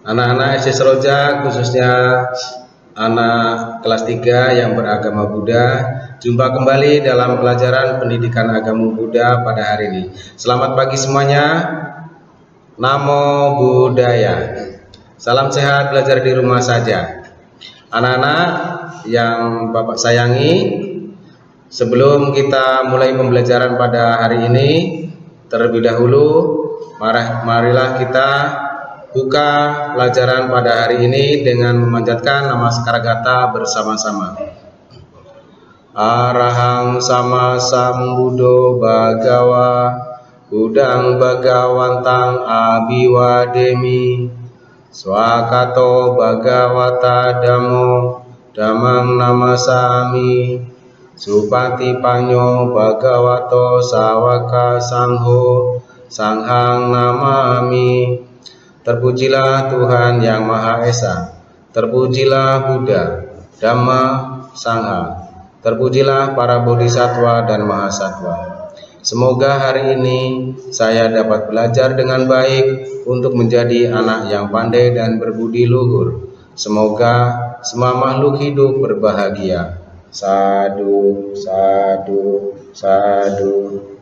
Anak-anak SD Seroja, khususnya anak kelas 3 yang beragama Buddha, jumpa kembali dalam pelajaran pendidikan agama Buddha pada hari ini. Selamat pagi semuanya. Namo Buddhaya. Salam sehat, belajar di rumah saja. Anak-anak yang Bapak sayangi, sebelum kita mulai pembelajaran pada hari ini, terlebih dahulu marilah kita buka pelajaran pada hari ini dengan memanjatkan nama Sakaragata bersama-sama. Arahang sama sambuddho bhagawa Budang Bhagawantang Abiwademi Swakato Bhagawata Dhammo Dhammang Namasami Supati Panyo Bhagavato Sawaka Sangho Sanghang Namami. Terpujilah Tuhan Yang Maha Esa, terpujilah Buddha, Dhamma, Sangha, terpujilah para bodhisattva dan mahasatwa. Semoga hari ini saya dapat belajar dengan baik untuk menjadi anak yang pandai dan berbudi luhur. Semoga semua makhluk hidup berbahagia. Sadu, sadu, sadu.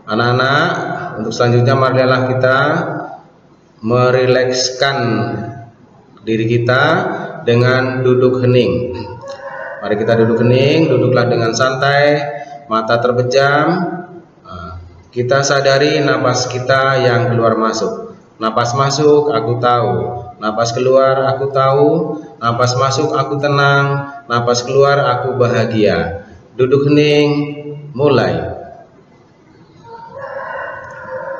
Anak-anak, untuk selanjutnya marilah kita merilekskan diri kita dengan duduk hening. Mari kita duduk hening, duduklah dengan santai, mata terpejam. Kita sadari napas kita yang keluar masuk. Napas masuk aku tahu, napas keluar aku tahu, napas masuk aku tenang, napas keluar aku bahagia. Duduk hening, mulai.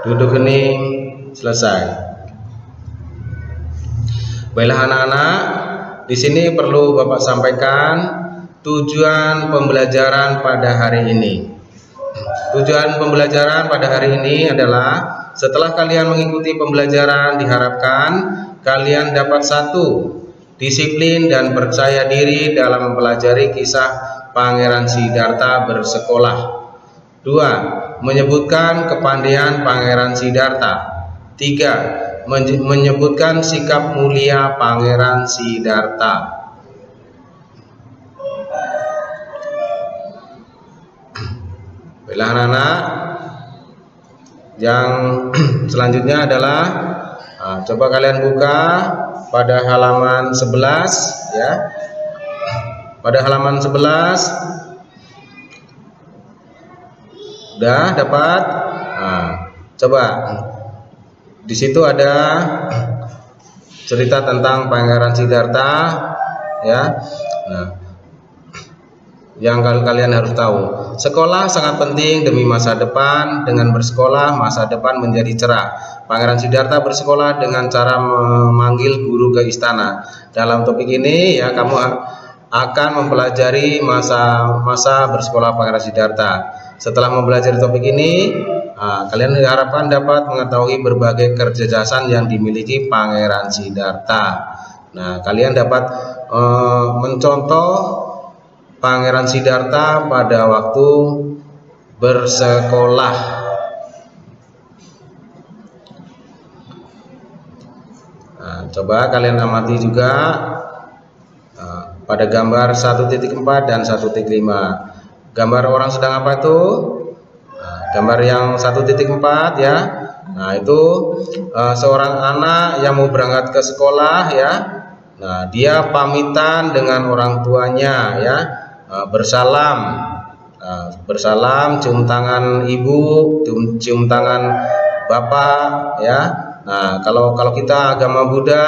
Duduk hening, selesai. Baiklah anak-anak, di sini perlu Bapak sampaikan tujuan pembelajaran pada hari ini. Tujuan pembelajaran pada hari ini adalah setelah kalian mengikuti pembelajaran diharapkan kalian dapat 1. Disiplin dan percaya diri dalam mempelajari kisah Pangeran Siddhartha bersekolah. 2. Menyebutkan kepandaian Pangeran Siddhartha. 3. Menyebutkan sikap mulia Pangeran Siddhartha. Baiklah anak-anak, yang selanjutnya adalah coba kalian buka pada halaman 11 ya. Pada halaman 11 udah dapat? Coba di situ ada cerita tentang Pangeran Siddhartha ya. Yang kalian harus tahu, sekolah sangat penting demi masa depan. Dengan bersekolah, masa depan menjadi cerah. Pangeran Siddhartha bersekolah dengan cara memanggil guru ke istana. Dalam topik ini ya, kamu akan mempelajari masa bersekolah Pangeran Siddhartha. Setelah mempelajari topik ini, kalian diharapkan dapat mengetahui berbagai kecerdasan yang dimiliki Pangeran Siddhartha. Nah, kalian dapat mencontoh Pangeran Siddhartha pada waktu bersekolah. Nah, coba kalian amati juga pada gambar 1.4 dan 1.5. Gambar orang sedang apa itu? Gambar yang 1.4 ya. Nah, itu seorang anak yang mau berangkat ke sekolah ya. Nah, dia pamitan dengan orang tuanya ya. Bersalam, bersalam, cium tangan ibu, cium tangan bapak ya. Nah, kalau kita agama Buddha,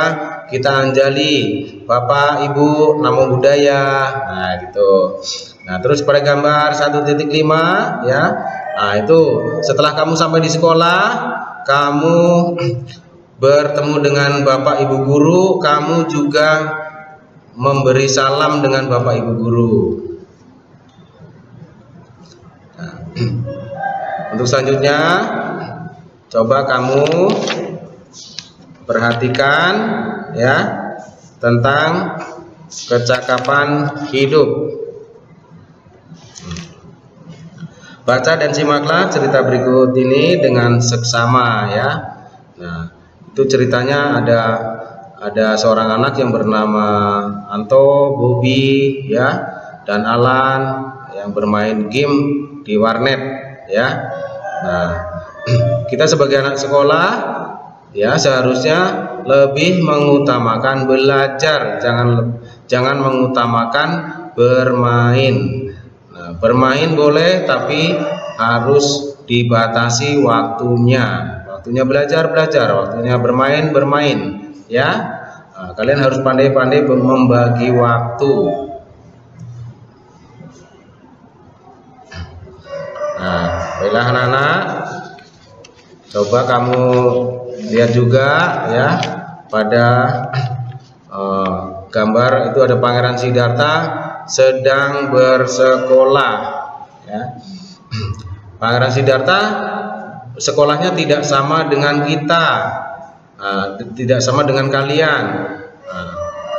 kita anjali bapak ibu namo buddhaya. Nah, gitu. Nah, terus pada gambar 1.5 ya. Nah, itu setelah kamu sampai di sekolah, kamu bertemu dengan bapak ibu guru, kamu juga memberi salam dengan bapak ibu guru. Nah, untuk selanjutnya, coba kamu perhatikan ya tentang kecakapan hidup. Baca dan simaklah cerita berikut ini dengan seksama ya. Nah, Itu ceritanya ada seorang anak yang bernama Anto, Bobby, ya, dan Alan yang bermain game di warnet, ya. Nah, kita sebagai anak sekolah, ya, seharusnya lebih mengutamakan belajar, jangan mengutamakan bermain. Nah, bermain boleh, tapi harus dibatasi waktunya. Waktunya belajar, waktunya bermain, ya. Nah, kalian harus pandai-pandai membagi waktu. Nah, baiklah anak-anak, coba kamu lihat juga, ya, pada gambar itu ada Pangeran Siddhartha sedang bersekolah, ya. Pangeran Siddhartha sekolahnya tidak sama dengan kita, tidak sama dengan kalian.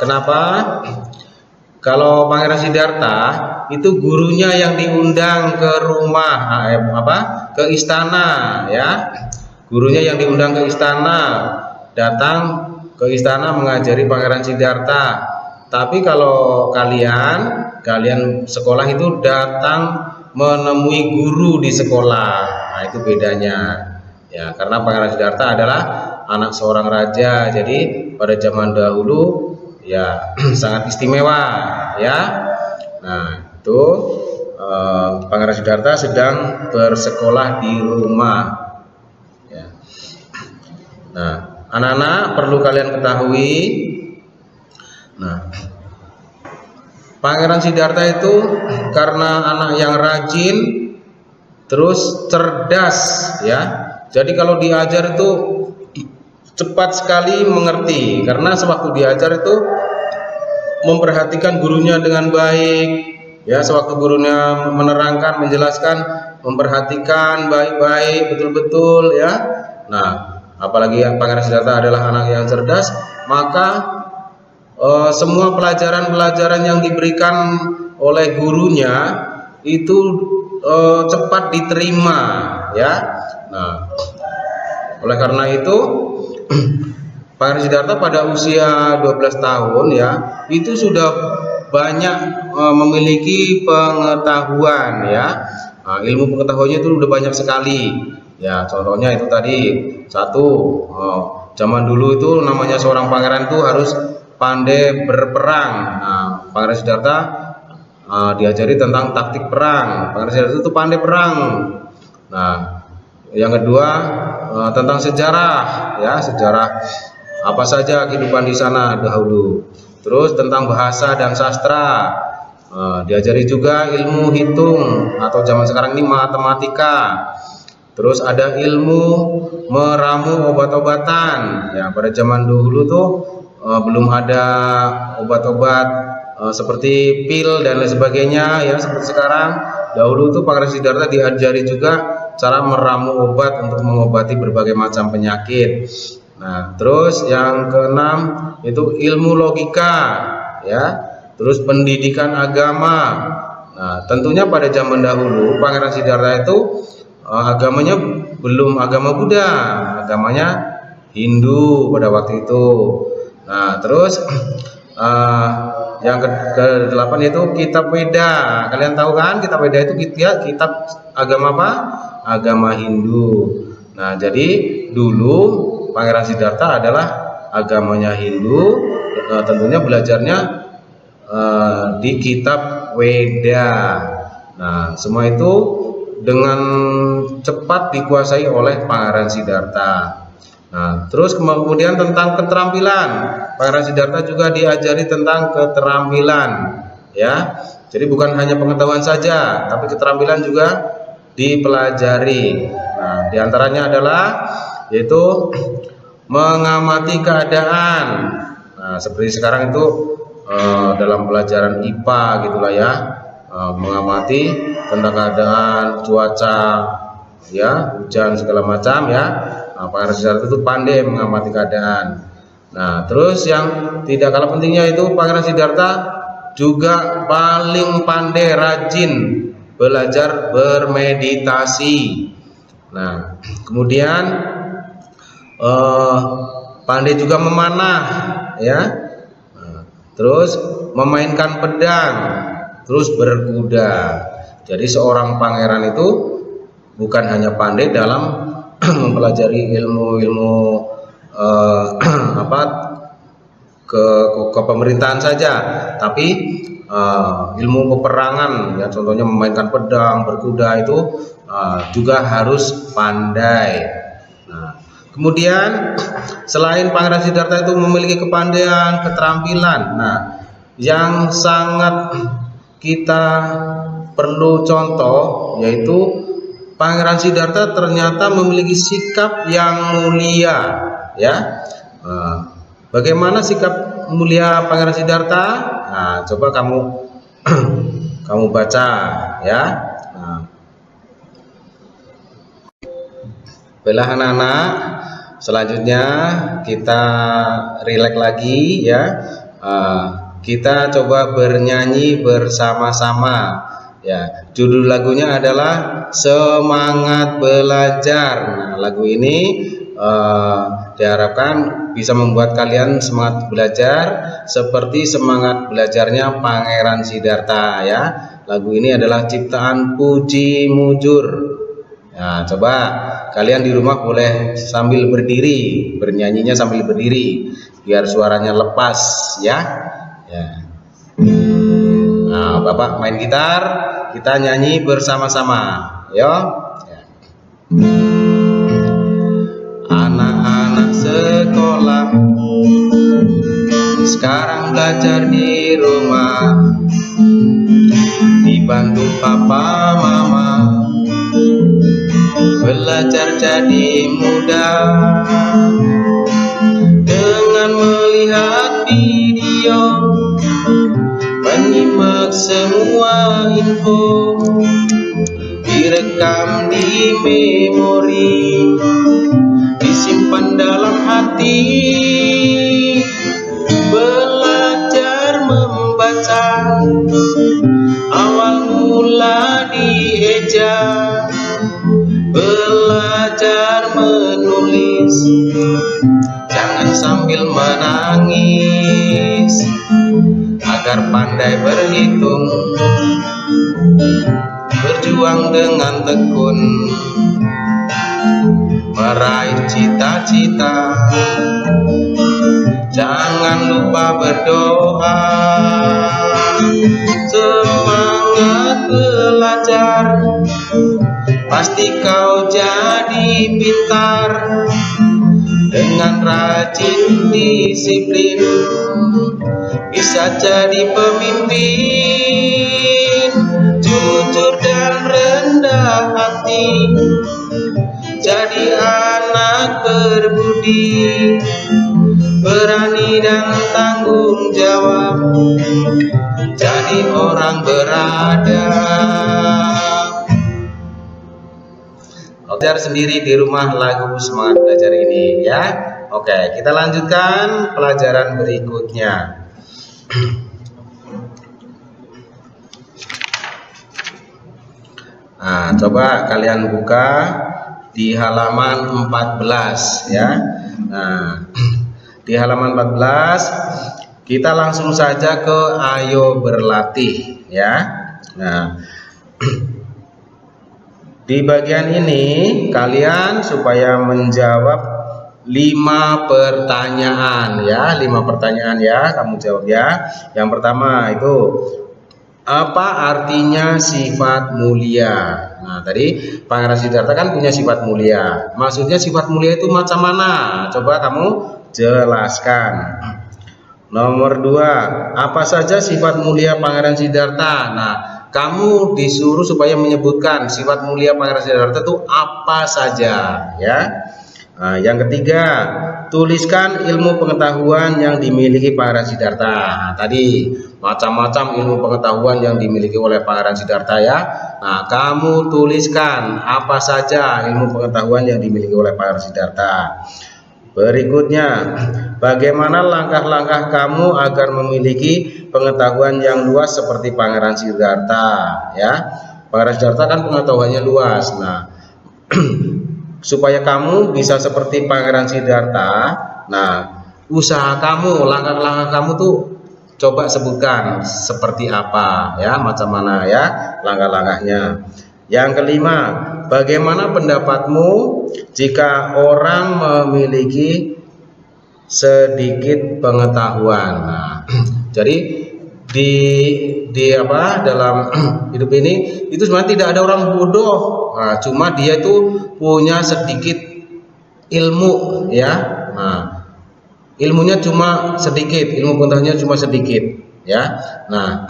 Kenapa? Kalau Pangeran Siddhartha itu gurunya yang diundang ke rumah, ke istana, ya. Gurunya yang diundang ke istana, datang ke istana mengajari Pangeran Siddhartha. Tapi kalau kalian sekolah itu datang menemui guru di sekolah. Nah, itu bedanya. Ya, karena Pangeran Siddhartha adalah anak seorang raja. Jadi pada zaman dahulu, ya, sangat istimewa, ya. Nah, itu Pangeran Siddhartha sedang bersekolah di rumah, ya. Nah, anak-anak perlu kalian ketahui, nah, Pangeran Siddhartha itu karena anak yang rajin, terus cerdas, ya. Jadi kalau diajar itu cepat sekali mengerti, karena sewaktu diajar itu memperhatikan gurunya dengan baik, ya. Sewaktu gurunya menerangkan, menjelaskan, memperhatikan baik-baik, betul-betul, ya. Nah, apalagi yang Pangeran Siddhartha adalah anak yang cerdas, maka semua pelajaran-pelajaran yang diberikan oleh gurunya itu cepat diterima, ya. Nah, oleh karena itu Pangeran Siddhartha pada usia 12 tahun, ya, itu sudah banyak memiliki pengetahuan, ya. Nah, ilmu pengetahuannya itu sudah banyak sekali, ya. Contohnya itu tadi, satu, zaman dulu itu namanya seorang pangeran itu harus pandai berperang. Nah, Pangeran Siddhartha diajari tentang taktik perang. Pangeran Siddhartha itu pandai perang. Nah, yang kedua tentang sejarah, ya, sejarah apa saja kehidupan di sana dahulu. Terus tentang bahasa dan sastra, diajari juga ilmu hitung atau zaman sekarang ini matematika. Terus ada ilmu meramu obat-obatan, ya. Pada zaman dahulu tuh belum ada obat-obat seperti pil dan lain sebagainya, ya, seperti sekarang. Dahulu tuh Pangeran Siddhartha diajari juga cara meramu obat untuk mengobati berbagai macam penyakit. Nah, terus yang keenam itu ilmu logika, ya. Terus pendidikan agama. Nah, tentunya pada zaman dahulu Pangeran Siddhartha itu agamanya belum agama Buddha, agamanya Hindu pada waktu itu. Nah, terus yang ke-8 itu kitab Weda. Kalian tahu kan, kitab Weda itu kitab agama apa? Agama Hindu. Nah, jadi dulu Pangeran Siddhartha adalah agamanya Hindu, tentunya belajarnya di kitab Weda. Nah, semua itu dengan cepat dikuasai oleh Pangeran Siddhartha. Nah, terus kemudian tentang keterampilan, Pangeran Siddhartha juga diajari tentang keterampilan, ya. Jadi bukan hanya pengetahuan saja, tapi keterampilan juga dipelajari. Nah, diantaranya adalah yaitu mengamati keadaan. Nah, seperti sekarang itu dalam pelajaran IPA gitulah, ya, mengamati tentang keadaan cuaca, ya, hujan segala macam, ya. Nah, Pangeran Siddhartha itu pandai mengamati keadaan. Nah, terus yang tidak kalah pentingnya itu Pangeran Siddhartha juga paling pandai, rajin belajar bermeditasi. Nah, kemudian pandai juga memanah, ya. Terus memainkan pedang, terus berkuda. Jadi seorang pangeran itu bukan hanya pandai dalam mempelajari ilmu-ilmu kepemerintahan saja, tapi ilmu peperangan, ya, contohnya memainkan pedang, berkuda itu juga harus pandai. Nah, kemudian selain Pangeran Siddhartha itu memiliki kepandaian, keterampilan, nah, yang sangat kita perlu contoh yaitu Pangeran Siddhartha ternyata memiliki sikap yang mulia, ya. Bagaimana sikap mulia Pangeran Siddhartha? Nah, coba kamu kamu baca, ya. Nah, baiklah anak-anak, selanjutnya kita rileks lagi, ya. Kita coba bernyanyi bersama-sama. Ya, judul lagunya adalah Semangat Belajar. Nah, lagu ini diharapkan bisa membuat kalian semangat belajar seperti semangat belajarnya Pangeran Siddhartha, ya. Lagu ini adalah ciptaan Puji Mujur. Nah, coba kalian di rumah boleh sambil berdiri, bernyanyinya sambil berdiri biar suaranya lepas, ya. Ya. Nah, Bapak main gitar, kita nyanyi bersama-sama, yo. Ya. Anak-anak sekolah sekarang belajar di rumah, dibantu papa mama, belajar jadi mudah dengan melihat video, menyimak semua info, direkam di memori, disimpan dalam hati. Belajar membaca, awal mula dieja. Belajar menulis, jangan sambil menangis. Agar pandai berhitung, berjuang dengan tekun, meraih cita-cita. Jangan lupa berdoa. Semangat belajar, pasti kau jadi pintar. Dengan rajin disiplin, bisa jadi pemimpin. Jujur dan rendah hati, jadi anak berbudi, berani dan tanggung jawab, jadi orang beradab. Belajar sendiri di rumah lagu semangat belajar ini, ya. Oke, kita lanjutkan pelajaran berikutnya. Nah, coba kalian buka di halaman 14, ya. Nah, di halaman 14 kita langsung saja ke ayo berlatih, ya. Nah, di bagian ini kalian supaya menjawab 5 pertanyaan, ya. 5 pertanyaan, ya, kamu jawab, ya. Yang pertama itu, apa artinya sifat mulia? Nah, tadi Pangeran Siddhartha kan punya sifat mulia. Maksudnya sifat mulia itu macam mana? Coba kamu jelaskan. Nomor 2, apa saja sifat mulia Pangeran Siddhartha? Nah, kamu disuruh supaya menyebutkan sifat mulia Pangeran Siddhartha itu apa saja, ya. Nah, yang ketiga, tuliskan ilmu pengetahuan yang dimiliki Pangeran Siddhartha. Nah, tadi macam-macam ilmu pengetahuan yang dimiliki oleh Pangeran Siddhartha, ya. Nah, kamu tuliskan apa saja ilmu pengetahuan yang dimiliki oleh Pangeran Siddhartha. Berikutnya, bagaimana langkah-langkah kamu agar memiliki pengetahuan yang luas seperti Pangeran Siddhartha, ya. Pangeran Siddhartha kan pengetahuannya luas. Nah, supaya kamu bisa seperti Pangeran Siddhartha, Nah, usaha kamu, langkah-langkah kamu tuh coba sebutkan seperti apa ya, macam mana ya langkah-langkahnya. Yang kelima, bagaimana pendapatmu jika orang memiliki sedikit pengetahuan? Nah, jadi di apa dalam hidup ini itu sebenarnya tidak ada orang bodoh. Nah, cuma dia itu punya sedikit ilmu ya. Nah, ilmunya cuma sedikit, ilmu pengetahuannya cuma sedikit ya. Nah,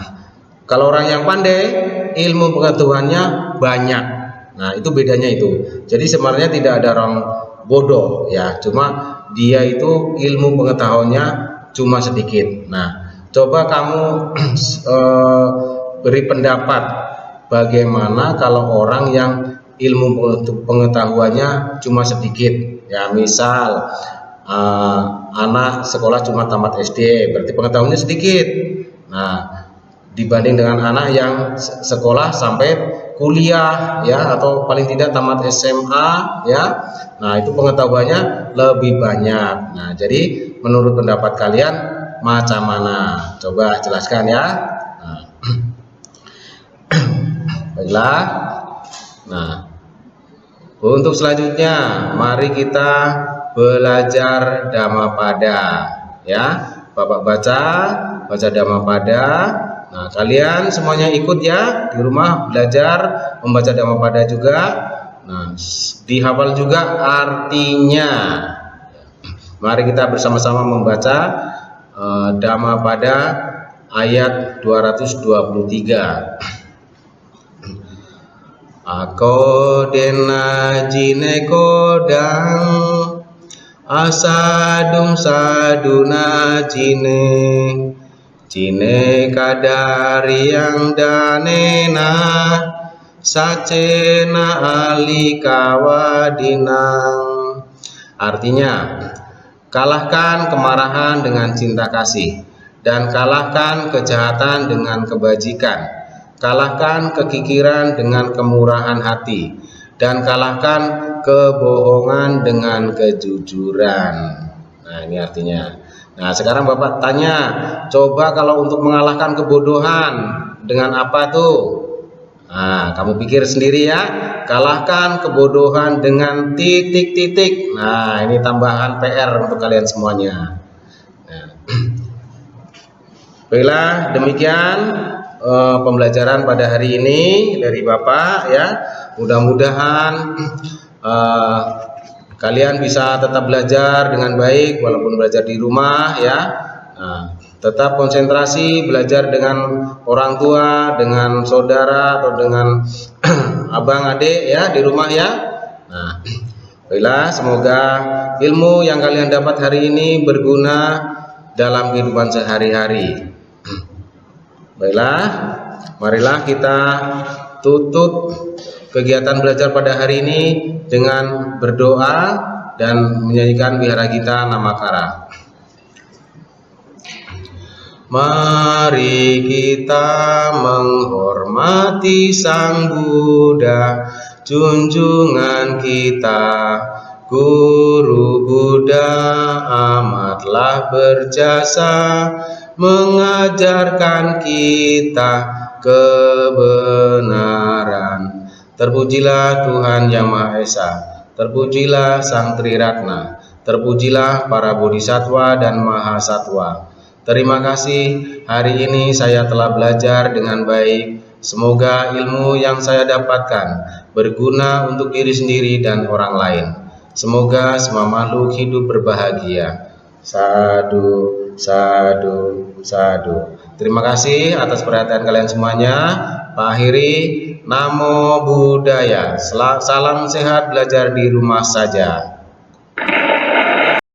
kalau orang yang pandai, ilmu pengetahuannya banyak. Nah, itu bedanya itu. Jadi sebenarnya tidak ada orang bodoh ya, cuma dia itu ilmu pengetahuannya cuma sedikit. Nah, coba kamu beri pendapat bagaimana kalau orang yang ilmu pengetahuannya cuma sedikit. Ya, misal anak sekolah cuma tamat SD, berarti pengetahuannya sedikit. Nah, dibanding dengan anak yang sekolah sampai kuliah ya, atau paling tidak tamat SMA ya. Nah, itu pengetahuannya lebih banyak. Nah, jadi menurut pendapat kalian macam mana? Coba jelaskan ya. Nah, baiklah. Nah, untuk selanjutnya mari kita belajar Dhammapada ya. Bapak baca Dhammapada. Nah, kalian semuanya ikut ya di rumah belajar membaca Dhammapada juga. Nah, dihafal juga artinya. Mari kita bersama-sama membaca Dhammapada ayat 223. Akodena jineko dang asadung saduna jine kadari yang danena sacena alikawadinang. Artinya, kalahkan kemarahan dengan cinta kasih, dan kalahkan kejahatan dengan kebajikan. Kalahkan kekikiran dengan kemurahan hati, dan kalahkan kebohongan dengan kejujuran. Nah, ini artinya. Nah, sekarang Bapak tanya, coba kalau untuk mengalahkan kebodohan dengan apa tuh? Nah, kamu pikir sendiri ya. Kalahkan kebodohan dengan titik-titik. Nah, ini tambahan PR untuk kalian semuanya. Nah, baiklah, demikian pembelajaran pada hari ini dari Bapak ya. Mudah-mudahan kalian bisa tetap belajar dengan baik walaupun belajar di rumah ya. Nah, tetap konsentrasi belajar dengan orang tua, dengan saudara atau dengan abang adik ya di rumah ya. Nah, baiklah, semoga ilmu yang kalian dapat hari ini berguna dalam kehidupan sehari-hari. Baiklah, marilah kita tutup kegiatan belajar pada hari ini dengan berdoa dan menyanyikan Wihara Gita Namakara. Mari kita menghormati Sang Buddha, junjungan kita. Guru Buddha amatlah berjasa mengajarkan kita kebenaran. Terpujilah Tuhan Yang Maha Esa, terpujilah Sang Triratna, terpujilah para bodhisattva dan mahasatwa. Terima kasih, hari ini saya telah belajar dengan baik. Semoga ilmu yang saya dapatkan berguna untuk diri sendiri dan orang lain. Semoga semua makhluk hidup berbahagia. Sadu, sadu, sadu. Terima kasih atas perhatian kalian semuanya. Pak akhiri, Namo Buddhaya. Salam sehat, belajar di rumah saja.